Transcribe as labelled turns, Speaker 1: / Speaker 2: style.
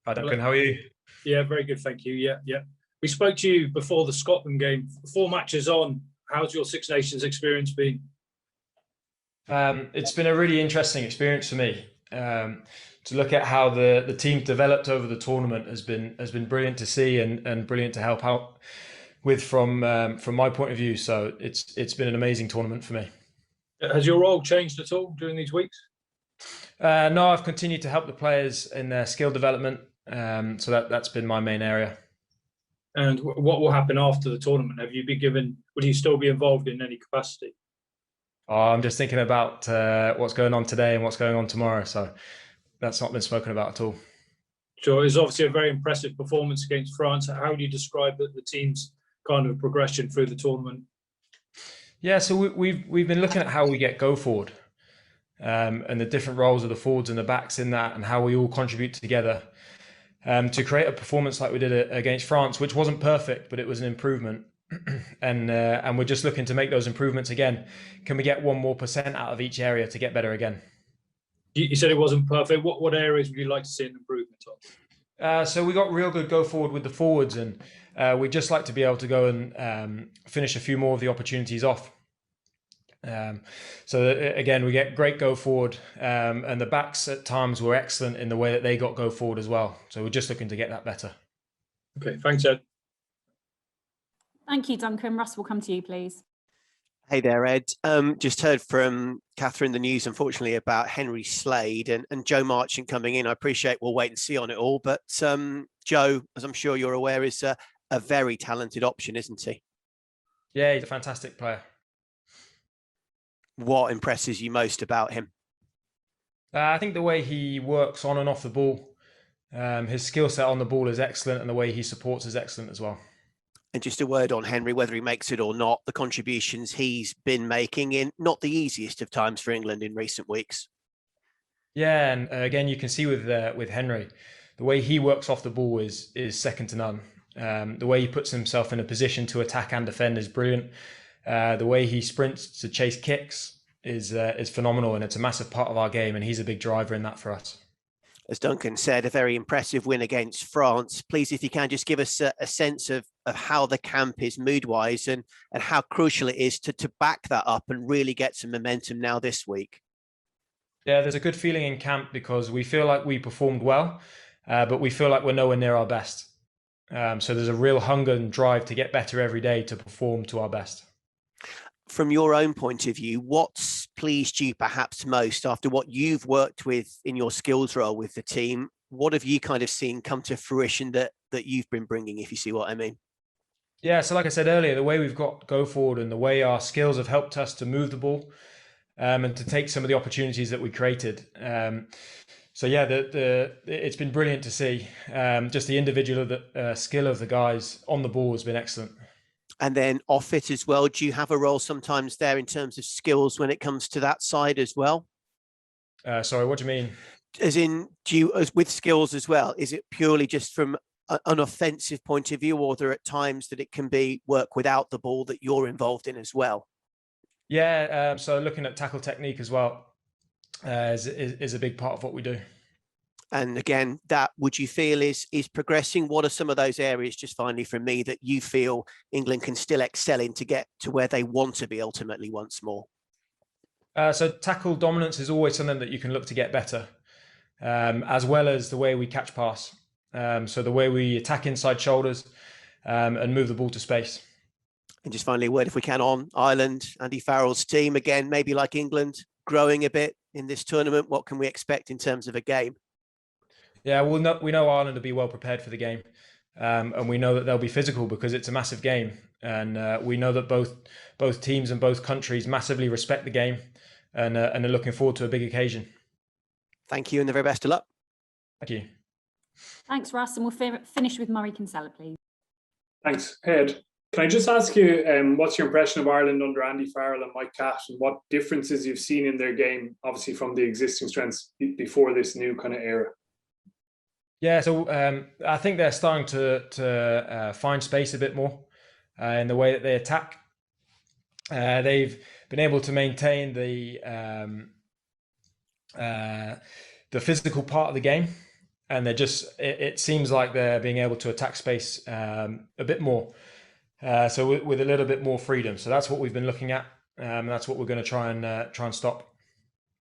Speaker 1: Hi
Speaker 2: Hello.
Speaker 1: Duncan, how are you?
Speaker 2: Yeah, very good, thank you. Yeah. We spoke to you before the Scotland game. 4 matches on, how's your Six Nations experience been?
Speaker 1: It's been a really interesting experience for me. To look at how the team developed over the tournament has been brilliant to see and brilliant to help out with from my point of view. So it's been an amazing tournament for me.
Speaker 2: Has your role changed at all during these weeks?
Speaker 1: No, I've continued to help the players in their skill development. So that's been my main area.
Speaker 2: And what will happen after the tournament? Have you been given, will you still be involved in any capacity?
Speaker 1: I'm just thinking about what's going on today and what's going on tomorrow. So that's not been spoken about at all.
Speaker 2: Sure, it's obviously a very impressive performance against France. How do you describe the team's kind of progression through the tournament?
Speaker 1: Yeah, so we've been looking at how we get go forward, and the different roles of the forwards and the backs in that, and how we all contribute together to create a performance like we did against France, which wasn't perfect, but it was an improvement. And we're just looking to make those improvements again. Can we get 1% more out of each area to get better again?
Speaker 2: You said it wasn't perfect. What areas would you like to see an improvement on?
Speaker 1: So we got real good go forward with the forwards, and we'd just like to be able to go and finish a few more of the opportunities off. So again, we get great go forward, and the backs at times were excellent in the way that they got go forward as well. So we're just looking to get that better.
Speaker 2: Okay, thanks, Ed.
Speaker 3: Thank you, Duncan. Russ, will come to you, please.
Speaker 4: Hey there, Ed. Just heard from Catherine the news, unfortunately, about Henry Slade and Joe Marchant coming in. I appreciate we'll wait and see on it all, but Joe, as I'm sure you're aware, is a very talented option, isn't he?
Speaker 1: Yeah, he's a fantastic player.
Speaker 4: What impresses you most about him?
Speaker 1: I think the way he works on and off the ball, his skill set on the ball is excellent, and the way he supports is excellent as well.
Speaker 4: And just a word on Henry, whether he makes it or not, the contributions he's been making in not the easiest of times for England in recent weeks.
Speaker 1: Yeah, and again, you can see with Henry, the way he works off the ball is second to none. The way he puts himself in a position to attack and defend is brilliant. The way he sprints to chase kicks is phenomenal, and it's a massive part of our game, and he's a big driver in that for us.
Speaker 4: As Duncan said, a very impressive win against France. Please, if you can, just give us a sense of how the camp is mood-wise and how crucial it is to back that up and really get some momentum now this week.
Speaker 1: Yeah, there's a good feeling in camp because we feel like we performed well, but we feel like we're nowhere near our best. So there's a real hunger and drive to get better every day to perform to our best.
Speaker 4: From your own point of view, what's pleased you perhaps most after what you've worked with in your skills role with the team? What have you kind of seen come to fruition that you've been bringing, if you see what I mean?
Speaker 1: Yeah, so like I said earlier, the way we've got go forward and the way our skills have helped us to move the ball and to take some of the opportunities that we created. So yeah, it's been brilliant to see. Just the individual skill of the guys on the ball has been excellent.
Speaker 4: And then off it as well, do you have a role sometimes there in terms of skills when it comes to that side as well?
Speaker 1: Sorry, what do you mean?
Speaker 4: As in, with skills as well, is it purely just from an offensive point of view, or are there at times that it can be work without the ball that you're involved in as well?
Speaker 1: Yeah, so looking at tackle technique as well is a big part of what we do.
Speaker 4: And again, that would you feel is progressing? What are some of those areas, just finally from me, that you feel England can still excel in to get to where they want to be ultimately once more?
Speaker 1: So tackle dominance is always something that you can look to get better, as well as the way we catch pass. So the way we attack inside shoulders and move the ball to space.
Speaker 4: And just finally, a word, if we can, on Ireland, Andy Farrell's team, again, maybe like England, growing a bit in this tournament. What can we expect in terms of a game?
Speaker 1: Yeah, we know Ireland will be well prepared for the game, and we know that they'll be physical because it's a massive game, and we know that both teams and both countries massively respect the game, and are looking forward to a big occasion.
Speaker 4: Thank you, and the very best of luck.
Speaker 1: Thank you.
Speaker 3: Thanks, Russ, and we'll finish with Murray Kinsella, please.
Speaker 5: Thanks, Ed. Can I just ask you, what's your impression of Ireland under Andy Farrell and Mike Catt, and what differences you've seen in their game, obviously from the existing strengths before this new kind of era?
Speaker 1: Yeah, so I think they're starting to find space a bit more in the way that they attack. They've been able to maintain the physical part of the game, and it seems like they're being able to attack space a bit more. So with a little bit more freedom. So that's what we've been looking at. That's what we're going to try and stop.